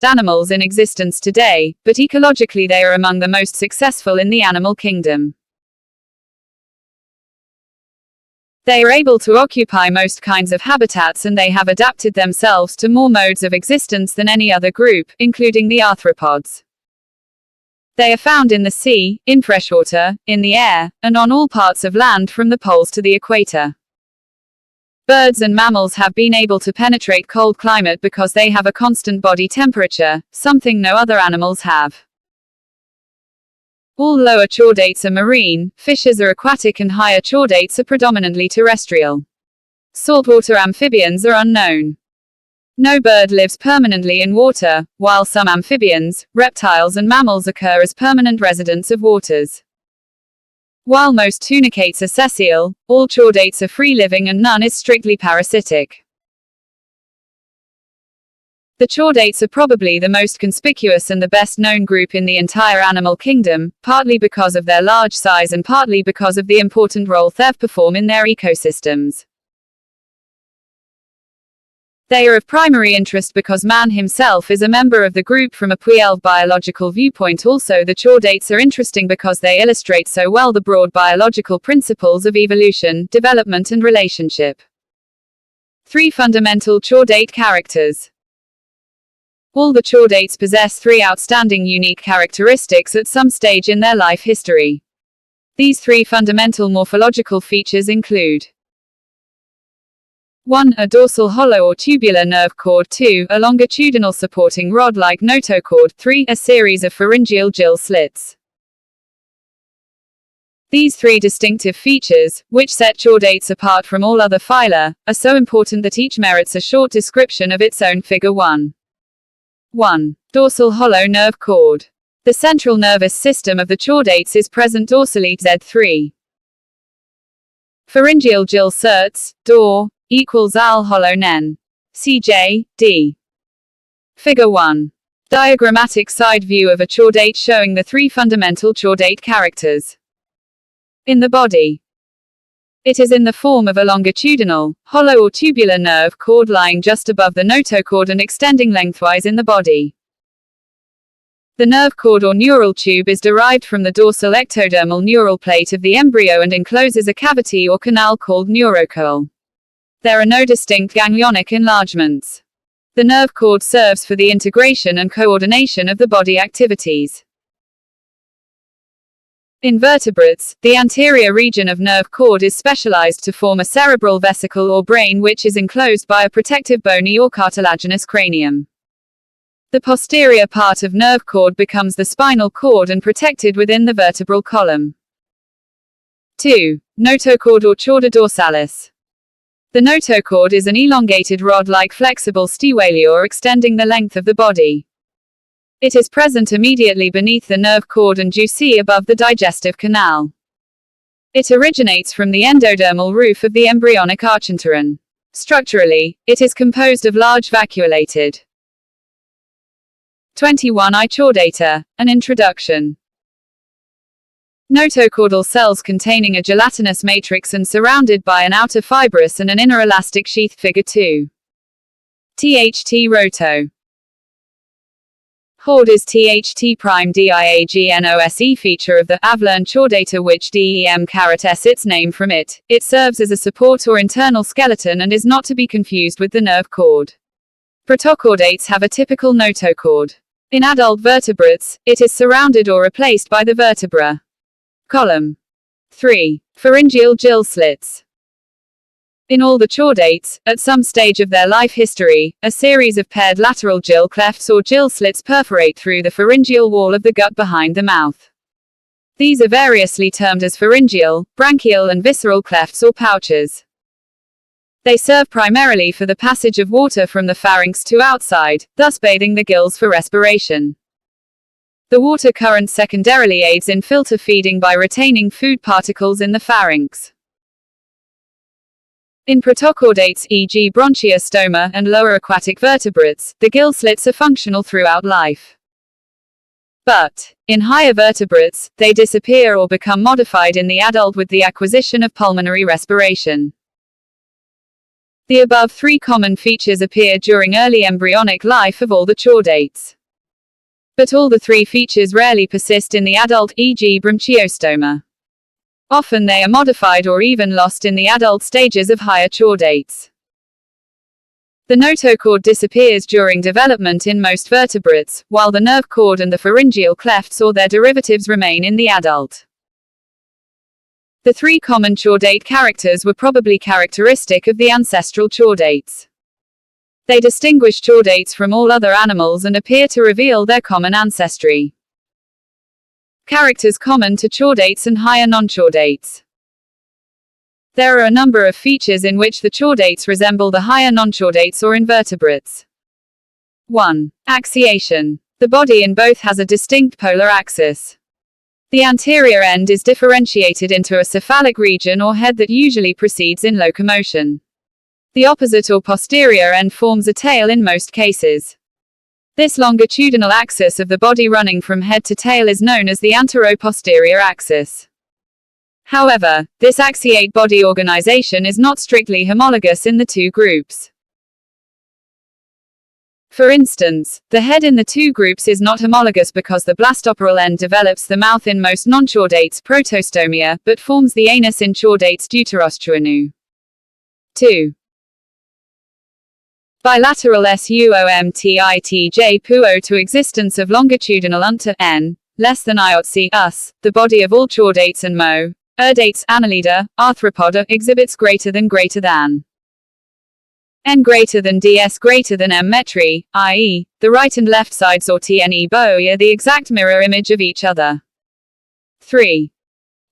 animals in existence today, but ecologically they are among the most successful in the animal kingdom. They are able to occupy most kinds of habitats, and they have adapted themselves to more modes of existence than any other group, including the arthropods. They are found in the sea, in freshwater, in the air, and on all parts of land from the poles to the equator. Birds and mammals have been able to penetrate cold climate because they have a constant body temperature, something no other animals have. All lower chordates are marine, fishes are aquatic, and higher chordates are predominantly terrestrial. Saltwater amphibians are unknown. No bird lives permanently in water, while some amphibians, reptiles and mammals occur as permanent residents of waters. While most tunicates are sessile, all chordates are free-living and none is strictly parasitic. The chordates are probably the most conspicuous and the best-known group in the entire animal kingdom, partly because of their large size and partly because of the important role they perform in their ecosystems. They are of primary interest because man himself is a member of the group from a puelve biological viewpoint. Also, the chordates are interesting because they illustrate so well the broad biological principles of evolution, development and relationship. 3 fundamental chordate characters. All the chordates possess 3 outstanding unique characteristics at some stage in their life history. These 3 fundamental morphological features include: 1. A dorsal hollow or tubular nerve cord. 2. A longitudinal supporting rod-like notochord. 3. A series of pharyngeal gill slits. These 3 distinctive features, which set chordates apart from all other phyla, are so important that each merits a short description of its own. Figure 1. 1. Dorsal hollow nerve cord. The central nervous system of the chordates is present dorsally. Z3. Pharyngeal gill certs, DOR, equals al hollow nen. CJ, D. Figure 1. Diagrammatic side view of a chordate showing the 3 fundamental chordate characters. In the body. It is in the form of a longitudinal, hollow or tubular nerve cord lying just above the notochord and extending lengthwise in the body. The nerve cord or neural tube is derived from the dorsal ectodermal neural plate of the embryo and encloses a cavity or canal called neurocoel. There are no distinct ganglionic enlargements. The nerve cord serves for the integration and coordination of the body activities. In vertebrates, the anterior region of nerve cord is specialized to form a cerebral vesicle or brain, which is enclosed by a protective bony or cartilaginous cranium. The posterior part of nerve cord becomes the spinal cord and protected within the vertebral column. 2. Notochord or chorda dorsalis. The notochord is an elongated rod-like flexible stiwalior extending the length of the body. It is present immediately beneath the nerve cord and juicy above the digestive canal. It originates from the endodermal roof of the embryonic archenteron. Structurally, it is composed of large vacuolated 21 I chordata. An introduction. Notochordal cells containing a gelatinous matrix and surrounded by an outer fibrous and an inner elastic sheath. Figure 2. THT roto. Hord is THT prime diagnose feature of the Avlern chordata, which DEM-S its name from it. It serves as a support or internal skeleton and is not to be confused with the nerve cord. Protochordates have a typical notochord. In adult vertebrates, it is surrounded or replaced by the vertebra column. 3. Pharyngeal gill slits. In all the chordates, at some stage of their life history, a series of paired lateral gill clefts or gill slits perforate through the pharyngeal wall of the gut behind the mouth. These are variously termed as pharyngeal, branchial and visceral clefts or pouches. They serve primarily for the passage of water from the pharynx to outside, thus bathing the gills for respiration. The water current secondarily aids in filter feeding by retaining food particles in the pharynx. In protochordates, e.g. bronchiostoma and lower aquatic vertebrates, the gill slits are functional throughout life. But, in higher vertebrates, they disappear or become modified in the adult with the acquisition of pulmonary respiration. The above three common features appear during early embryonic life of all the chordates. But all the three features rarely persist in the adult, e.g. branchiostoma. Often they are modified or even lost in the adult stages of higher chordates. The notochord disappears during development in most vertebrates, while the nerve cord and the pharyngeal clefts or their derivatives remain in the adult. The three common chordate characters were probably characteristic of the ancestral chordates. They distinguish chordates from all other animals and appear to reveal their common ancestry. Characters common to chordates and higher non-chordates. There are a number of features in which the chordates resemble the higher non-chordates or invertebrates. 1. Axiation. The body in both has a distinct polar axis. The anterior end is differentiated into a cephalic region or head that usually proceeds in locomotion. The opposite or posterior end forms a tail in most cases. This longitudinal axis of the body running from head to tail is known as the antero-posterior axis. However, this axiate body organization is not strictly homologous in the two groups. For instance, the head in the two groups is not homologous because the blastoperal end develops the mouth in most non-chordates protostomia, but forms the anus in chordates deuterostoanu. 2. Bilateral suomtitj puo to existence of longitudinal unto n, less than iotc us, the body of all chordates and Chordates, Annelida, arthropoda, exhibits greater than n greater than ds greater than m metri, i.e., the right and left sides or tne boi are the exact mirror image of each other. 3.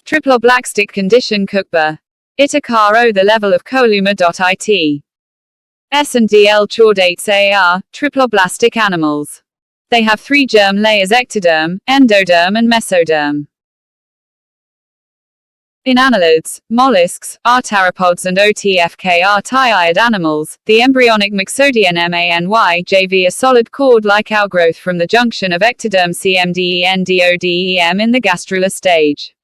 Triploblastic condition Cookba. It occur the level of columa.it. S and DL chordates are triploblastic animals. They have three germ layers: ectoderm, endoderm and mesoderm. In annelids, mollusks, arthropods and OTFKR tyiid animals, the embryonic myxodeon many-JV a solid cord-like outgrowth from the junction of ectoderm CMDENDODEM in the gastrula stage.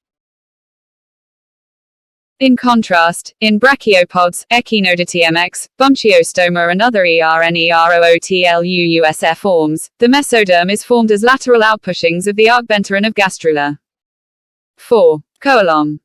In contrast, in brachiopods, Echinodotmx, Bunchiostoma and other ERNEROOTLUUSF forms, the mesoderm is formed as lateral outpushings of the arcbenteron of gastrula. 4. Coelom.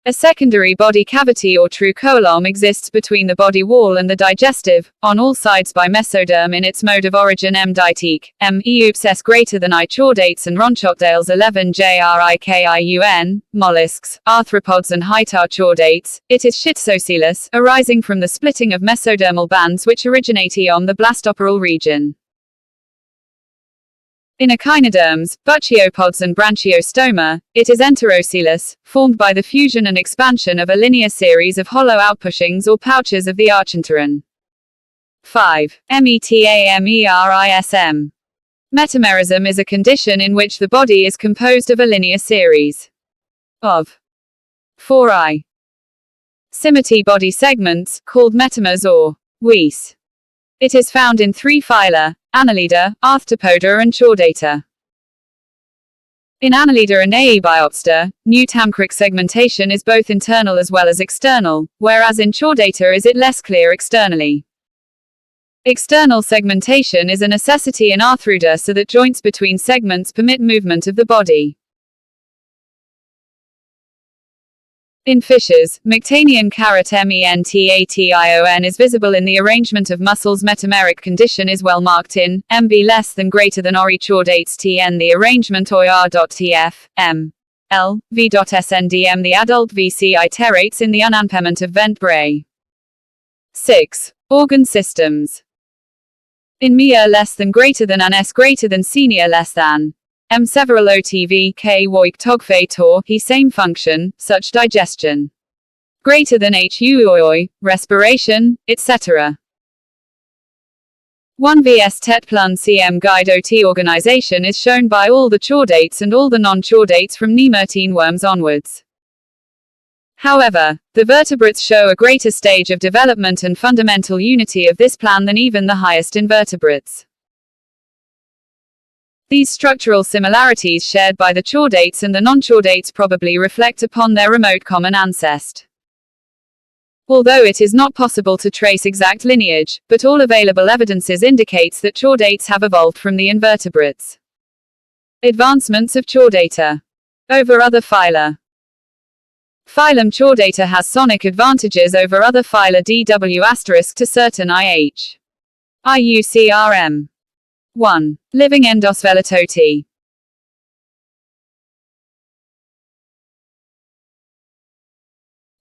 A secondary body cavity or true coelom exists between the body wall and the digestive, on all sides by mesoderm in its mode of origin M-ditique, M-EUPS S greater than I chordates and Ronchotdales 11 JRIKIUN, mollusks, arthropods and Hytar chordates. It is schistoccelous, arising from the splitting of mesodermal bands which originate on the blastoperal region. In echinoderms, Bucciopods and Branchiostoma, it is enterocoelous, formed by the fusion and expansion of a linear series of hollow outpushings or pouches of the archenteron. 5. Metamerism. Metamerism is a condition in which the body is composed of a linear series of 4 symmetry body segments, called metamers or weis. It is found in three phyla: Annelida, Arthropoda and Chordata. In Annelida and Aebiopsta, new tamcric segmentation is both internal as well as external, whereas in Chordata is it less clear externally. External segmentation is a necessity in Arthropoda so that joints between segments permit movement of the body. In fishes, Mectanion mentation is visible in the arrangement of muscles. Metameric condition is well marked in MB less than greater than Ori chordates Tn. The arrangement OR.TF, M. L. V.SNDM. The adult VC iterates in the unanpement of vertebrae. 6. Organ systems. In Mia less than greater than and S greater than senior less than. M. Several OTV K. Woik Togfe Tor, he same function, such digestion. Greater than HUOI, respiration, etc. 1 vs tet plun cm guide OT organization is shown by all the chordates and all the non-chordates from Nemertine worms onwards. However, the vertebrates show a greater stage of development and fundamental unity of this plan than even the highest invertebrates. These structural similarities shared by the chordates and the non-chordates probably reflect upon their remote common ancestor. Although it is not possible to trace exact lineage, but all available evidences indicates that chordates have evolved from the invertebrates. Advancements of Chordata over other phyla. Phylum Chordata has sonic advantages over other phyla dw* to certain IUCRM. 1. Living endosvelatote.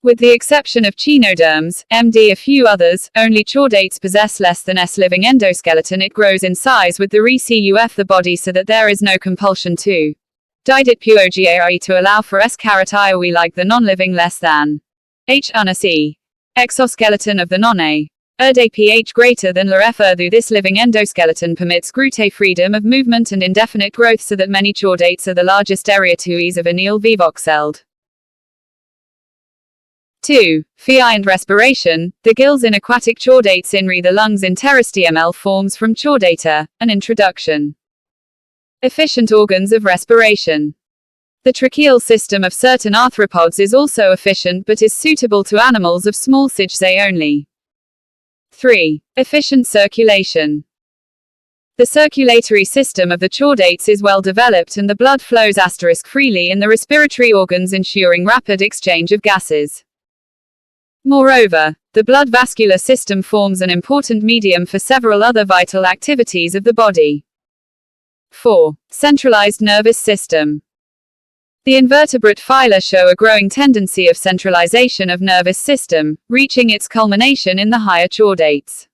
With the exception of Chinoderms, MD, a few others, only chordates possess less than S living endoskeleton. It grows in size with the recuf the body so that there is no compulsion to divide it to allow for S-IOE like the non-living less than H unc exoskeleton of the non-A. pH greater than LF this living endoskeleton permits grute freedom of movement and indefinite growth so that many chordates are the largest areatues of anil vivoxeld. 2. Phi and respiration. The gills in aquatic chordates inri the lungs in pterostml forms from chordata. An introduction. Efficient organs of respiration. The tracheal system of certain arthropods is also efficient but is suitable to animals of small size only. 3. Efficient circulation. The circulatory system of the chordates is well developed and the blood flows freely in the respiratory organs ensuring rapid exchange of gases. Moreover, the blood vascular system forms an important medium for several other vital activities of the body. 4. Centralized nervous system. The invertebrate phyla show a growing tendency of centralization of nervous system, reaching its culmination in the higher chordates.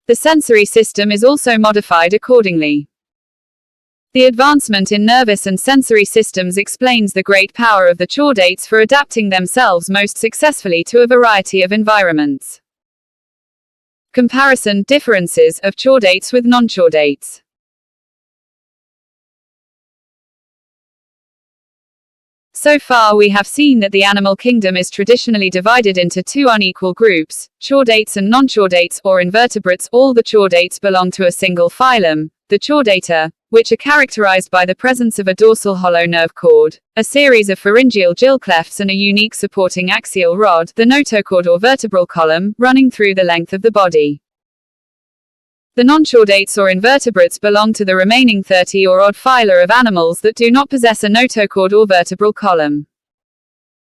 The sensory system is also modified accordingly. The advancement in nervous and sensory systems explains the great power of the chordates for adapting themselves most successfully to a variety of environments. Comparison differences of chordates with non-chordates. So far we have seen that the animal kingdom is traditionally divided into two unequal groups, chordates and non-chordates, or invertebrates. All the chordates belong to a single phylum, the Chordata, which are characterized by the presence of a dorsal hollow nerve cord, a series of pharyngeal gill clefts and a unique supporting axial rod, the notochord or vertebral column, running through the length of the body. The non-chordates or invertebrates belong to the remaining 30 or odd phyla of animals that do not possess a notochord or vertebral column.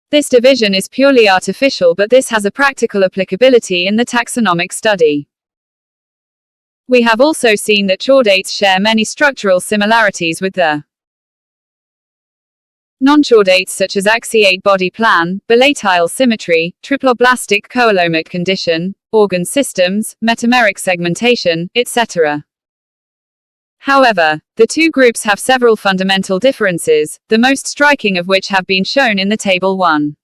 This division is purely artificial, but this has a practical applicability in the taxonomic study. We have also seen that chordates share many structural similarities with the non-chordates such as axiate body plan, bilateral symmetry, triploblastic coelomate condition, organ systems, metameric segmentation, etc. However, the two groups have several fundamental differences, the most striking of which have been shown in the Table 1.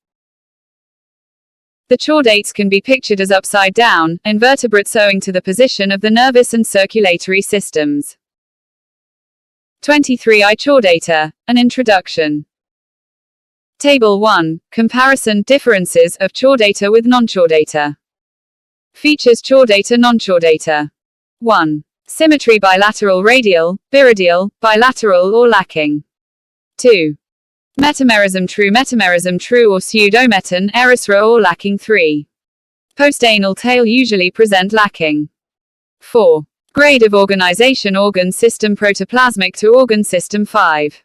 The chordates can be pictured as upside down, invertebrates owing to the position of the nervous and circulatory systems. 23 Chordata, an introduction. Table 1, comparison differences of chordata with non-chordata. Features chordata non-chordata. 1. Symmetry bilateral radial, biradial, bilateral or lacking. 2. Metamerism true or pseudometon, erisra or lacking. 3. Postanal tail usually present lacking. 4. Grade of organization organ system protoplasmic to organ system 5.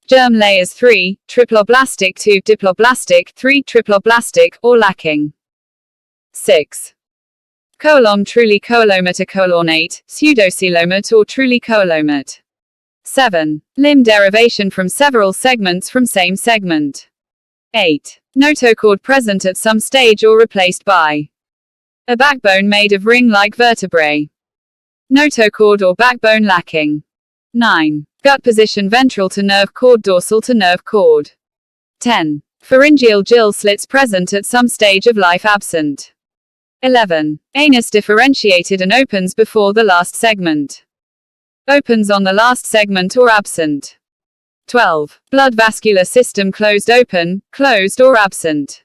Germ layers 3, triploblastic 2, diploblastic 3, triploblastic, or lacking. 6. Coelom truly coelomate, coelornate, pseudocoelomate or truly coelomate. 7. Limb derivation from several segments from same segment. 8. Notochord present at some stage or replaced by a backbone made of ring-like vertebrae. Notochord or backbone lacking. 9. Gut position ventral to nerve cord, dorsal to nerve cord. 10. Pharyngeal gill slits present at some stage of life, absent. 11. Anus differentiated and opens before the last segment. Opens on the last segment or absent. 12. Blood vascular system closed, open, closed or absent.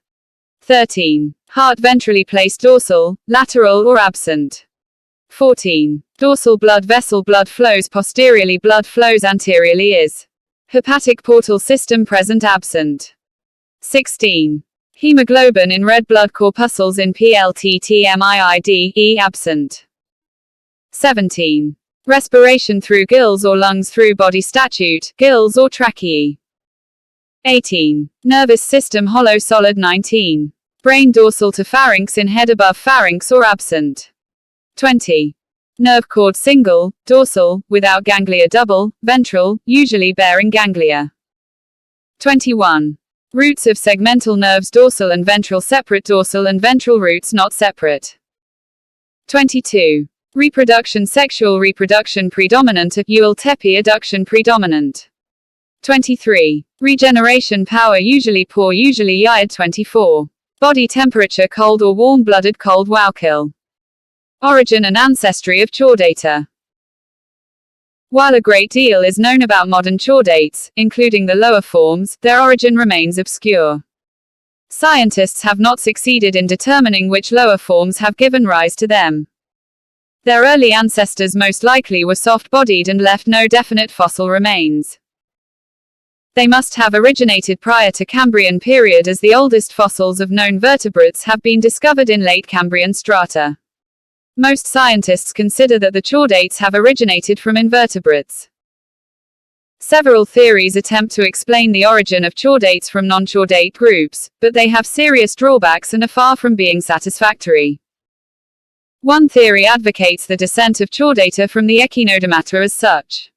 13. Heart ventrally placed, dorsal, lateral or absent. 14. Dorsal blood vessel blood flows posteriorly blood flows anteriorly is. Hepatic portal system present absent. 16. Hemoglobin in red blood corpuscles in PLTTMIIDE absent. 17. Respiration through gills or lungs through body statute, gills or tracheae. 18. Nervous system hollow solid 19. Brain dorsal to pharynx in head above pharynx or absent. 20. Nerve cord single, dorsal, without ganglia double, ventral, usually bearing ganglia. 21. Roots of segmental nerves dorsal and ventral separate dorsal and ventral roots not separate. 22. Reproduction sexual reproduction predominant Ewell tepi adduction predominant. 23. Regeneration power usually poor usually yired 24. Body temperature cold or warm-blooded cold Wowkill. Origin and ancestry of chordata. While a great deal is known about modern chordates, including the lower forms, their origin remains obscure. Scientists have not succeeded in determining which lower forms have given rise to them. Their early ancestors most likely were soft-bodied and left no definite fossil remains. They must have originated prior to Cambrian period, as the oldest fossils of known vertebrates have been discovered in late Cambrian strata. Most scientists consider that the chordates have originated from invertebrates. Several theories attempt to explain the origin of chordates from non-chordate groups, but they have serious drawbacks and are far from being satisfactory. One theory advocates the descent of chordata from the echinodermata as such.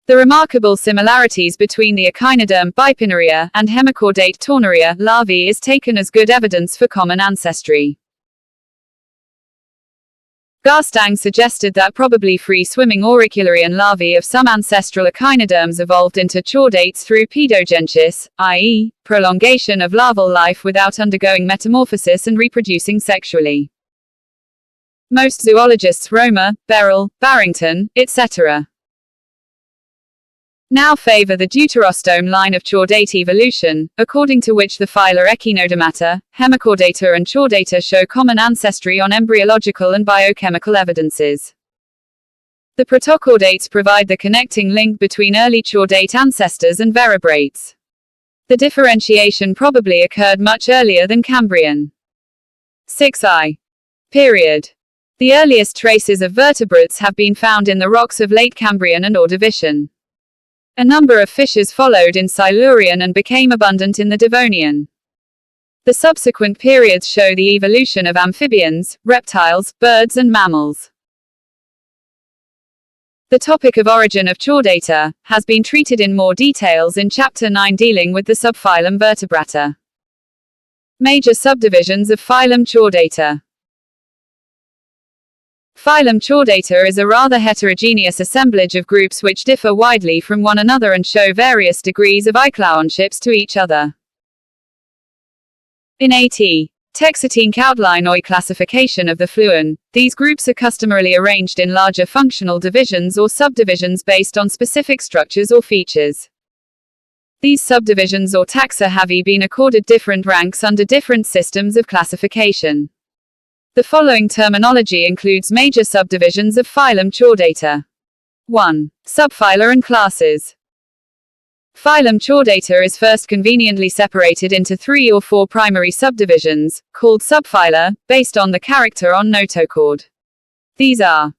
The remarkable similarities between the echinoderm Bipinnaria and hemichordate Tornaria larvae is taken as good evidence for common ancestry. Garstang suggested that probably free-swimming auricularian larvae of some ancestral echinoderms evolved into chordates through pedogenesis, i.e., prolongation of larval life without undergoing metamorphosis and reproducing sexually. Most zoologists Romer, Beryl, Barrington, etc. now favor the deuterostome line of chordate evolution, according to which the phyla Echinodermata, Hemichordata and Chordata show common ancestry on embryological and biochemical evidences. The protochordates provide the connecting link between early chordate ancestors and vertebrates. The differentiation probably occurred much earlier than Cambrian. 6i. Period. The earliest traces of vertebrates have been found in the rocks of late Cambrian and Ordovician. A number of fishes followed in Silurian and became abundant in the Devonian. The subsequent periods show the evolution of amphibians, reptiles, birds and mammals. The topic of origin of chordata has been treated in more details in Chapter 9 dealing with the subphylum Vertebrata. Major subdivisions of phylum Chordata. Phylum Chordata is a rather heterogeneous assemblage of groups which differ widely from one another and show various degrees of iclownships to each other. In A.T. Texatinc outline or classification of the fluon, these groups are customarily arranged in larger functional divisions or subdivisions based on specific structures or features. These subdivisions or taxa have been accorded different ranks under different systems of classification. The following terminology includes major subdivisions of phylum Chordata. 1. Subphyla and classes. Phylum Chordata is first conveniently separated into 3 or 4 primary subdivisions, called subphyla, based on the character on notochord. These are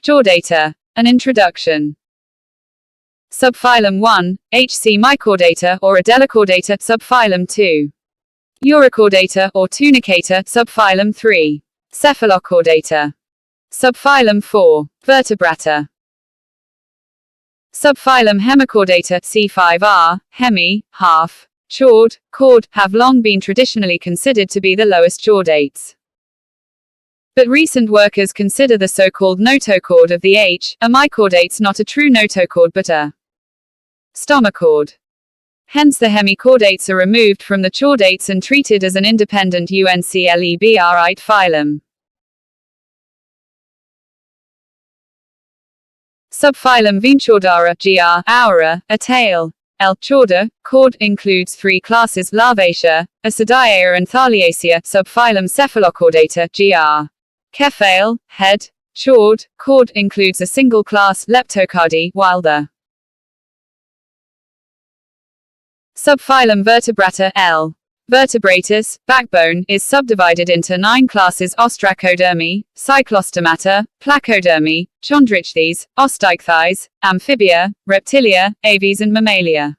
Chordata, an introduction. Subphylum 1, HC Mychordata or Adelachordata, subphylum 2. Urochordata or Tunicata, subphylum 3. Cephalochordata. Subphylum 4. Vertebrata. Subphylum Hemichordata, C5R, hemi, half, chord, chord, have long been traditionally considered to be the lowest chordates. But recent workers consider the so-called notochord of the H, a mychordates not a true notochord but a stomochord. Hence the hemichordates are removed from the chordates and treated as an independent unclebrite phylum. Subphylum Venchordara, gr. aura, a tail. L. chorda, chord, includes 3 classes, Larvaceae, Acidiaea and Thaliacea, subphylum Cephalochordata, gr. Cephale, head. Chord includes a single class, Leptocardi, while the subphylum Vertebrata L. Vertebrates, backbone, is subdivided into 9 classes: Ostracodermi, Cyclostomata, Placodermi, Chondrichthyes, Osteichthyes, Amphibia, Reptilia, Aves and Mammalia.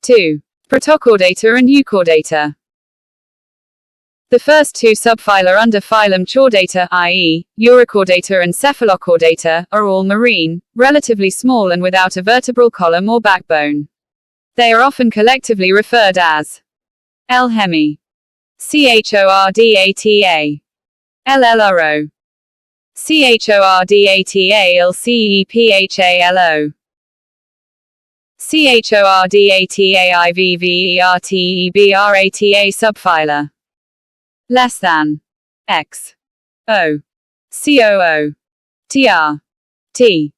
2. Protochordata and Euchordata. The first 2 subphyla under phylum Chordata, i.e., Urochordata and Cephalochordata, are all marine, relatively small and without a vertebral column or backbone. They are often collectively referred as L. hemi, Chordata, L. uro, Chordata L. cephalo, Chordata ivvertebrata subphyla. Less than X O COO TR T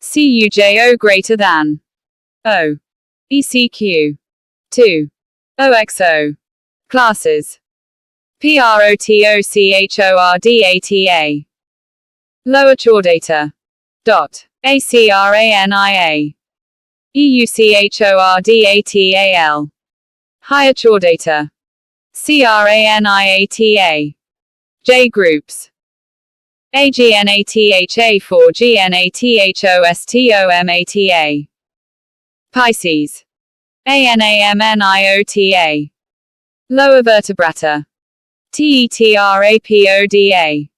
CUJO greater than O ECQ 2 OXO classes. PROTOCHORDATA lower chordata dot ACRANIA EUCHORDATAL higher chordata CRANIATA. J groups. AGNATHA4 GNATHOSTOMATA. Pisces. ANAMNIOTA. Lower vertebrata. TETRAPODA.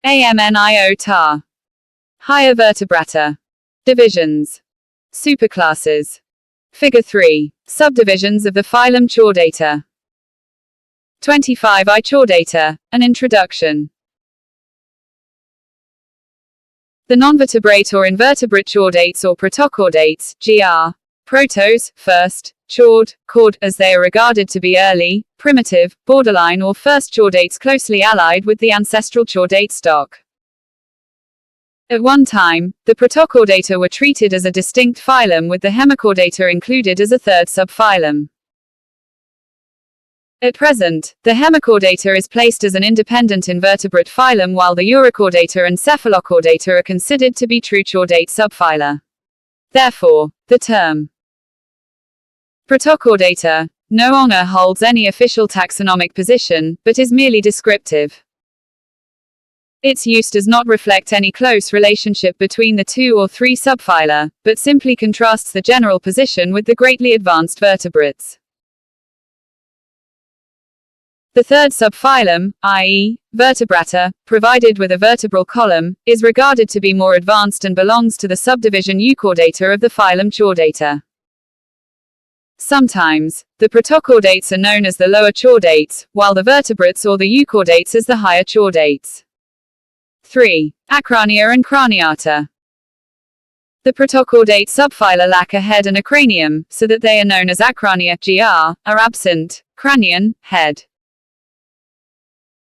AMNIOTA. Higher vertebrata. Divisions. Superclasses. Figure 3. Subdivisions of the phylum Chordata. 25 I Chordata, an introduction. The nonvertebrate or invertebrate chordates or protochordates, gr. Protos, first, chord, as they are regarded to be early, primitive, borderline or first chordates closely allied with the ancestral chordate stock. At one time, the protochordata were treated as a distinct phylum with the hemichordata included as a third subphylum. At present, the hemichordata is placed as an independent invertebrate phylum while the urochordata and cephalochordata are considered to be true chordate subphyla. Therefore, the term protochordata no longer holds any official taxonomic position, but is merely descriptive. Its use does not reflect any close relationship between the 2 or 3 subphyla, but simply contrasts the general position with the greatly advanced vertebrates. The third subphylum, i.e., Vertebrata, provided with a vertebral column, is regarded to be more advanced and belongs to the subdivision Euchordata of the phylum Chordata. Sometimes, the protochordates are known as the lower chordates, while the vertebrates or the euchordates as the higher chordates. 3. Acrania and Craniata. The protochordate subphyla lack a head and a cranium, so that they are known as acrania, gr, are absent, cranion, head.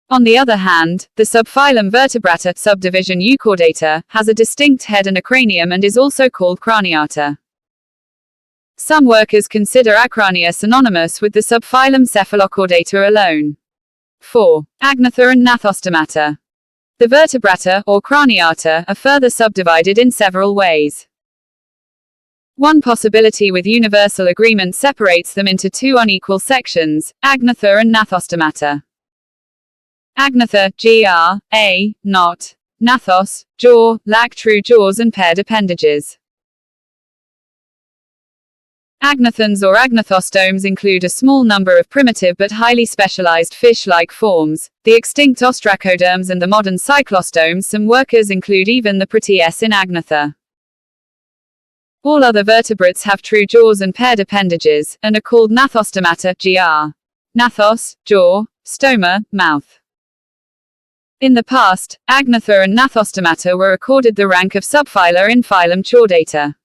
On the other hand, the subphylum Vertebrata, subdivision Euchordata, has a distinct head and a cranium and is also called Craniata. Some workers consider acrania synonymous with the subphylum Cephalochordata alone. 4. Agnatha and Gnathostomata. The Vertebrata, or Craniata, are further subdivided in several ways. One possibility with universal agreement separates them into 2 unequal sections, Agnatha and Gnathostomata. Agnatha, gr, a, not, gnathos, jaw, lack true jaws and paired appendages. Agnathans or agnathostomes include a small number of primitive but highly specialized fish-like forms, the extinct ostracoderms and the modern cyclostomes. Some workers include even the proteus in Agnatha. All other vertebrates have true jaws and paired appendages, and are called Gnathostomata, gr. Gnathos, jaw, stoma, mouth. In the past, Agnatha and Gnathostomata were accorded the rank of subphyla in phylum Chordata.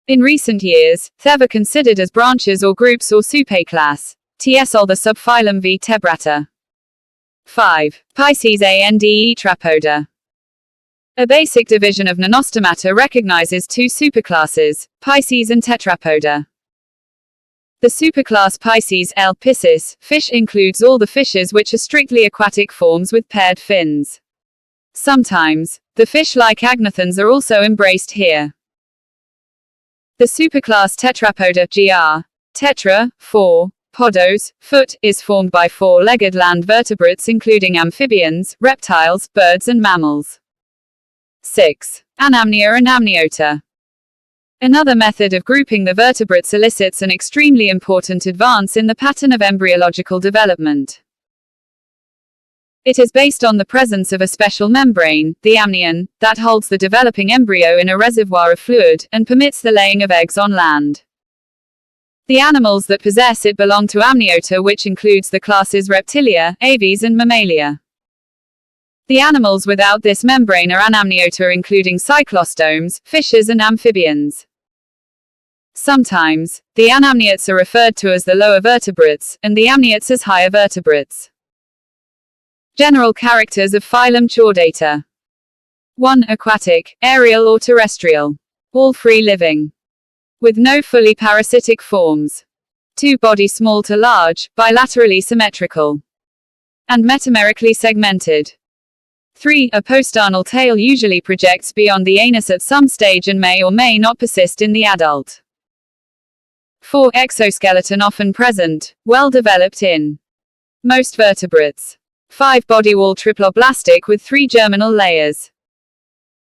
In recent years, they were considered as branches or groups or superclass. TSL the subphylum Vertebrata. 5. Pisces and Trapoda. A basic division of Gnathostomata recognizes 2 superclasses, Pisces and Tetrapoda. The superclass Pisces L. Piscis fish includes all the fishes which are strictly aquatic forms with paired fins. Sometimes, the fish-like agnathons are also embraced here. The superclass Tetrapoda GR, tetra, 4, podos, foot, is formed by four-legged land vertebrates including amphibians, reptiles, birds and mammals. 6. Anamnia and amniota. Another method of grouping the vertebrates elicits an extremely important advance in the pattern of embryological development. It is based on the presence of a special membrane, the amnion, that holds the developing embryo in a reservoir of fluid, and permits the laying of eggs on land. The animals that possess it belong to amniota, which includes the classes Reptilia, Aves and Mammalia. The animals without this membrane are anamniota, including cyclostomes, fishes and amphibians. Sometimes, the anamniotes are referred to as the lower vertebrates, and the amniotes as higher vertebrates. General characters of phylum Chordata. 1. Aquatic, aerial or terrestrial. All free-living. With no fully parasitic forms. 2. Body small to large, bilaterally symmetrical. And metamerically segmented. 3. A postanal tail usually projects beyond the anus at some stage and may or may not persist in the adult. 4. Exoskeleton often present, well developed in most vertebrates. 5. Body wall triploblastic with 3 germinal layers.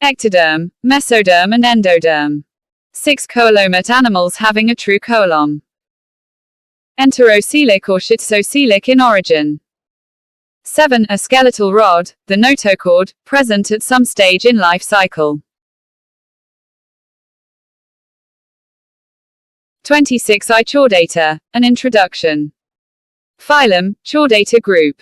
Ectoderm, mesoderm and endoderm. 6. Coelomate animals having a true coelom. Enterocelic or schistocelic in origin. 7. A skeletal rod, the notochord, present at some stage in life cycle. 26. I Chordata, an introduction. Phylum, Chordata group.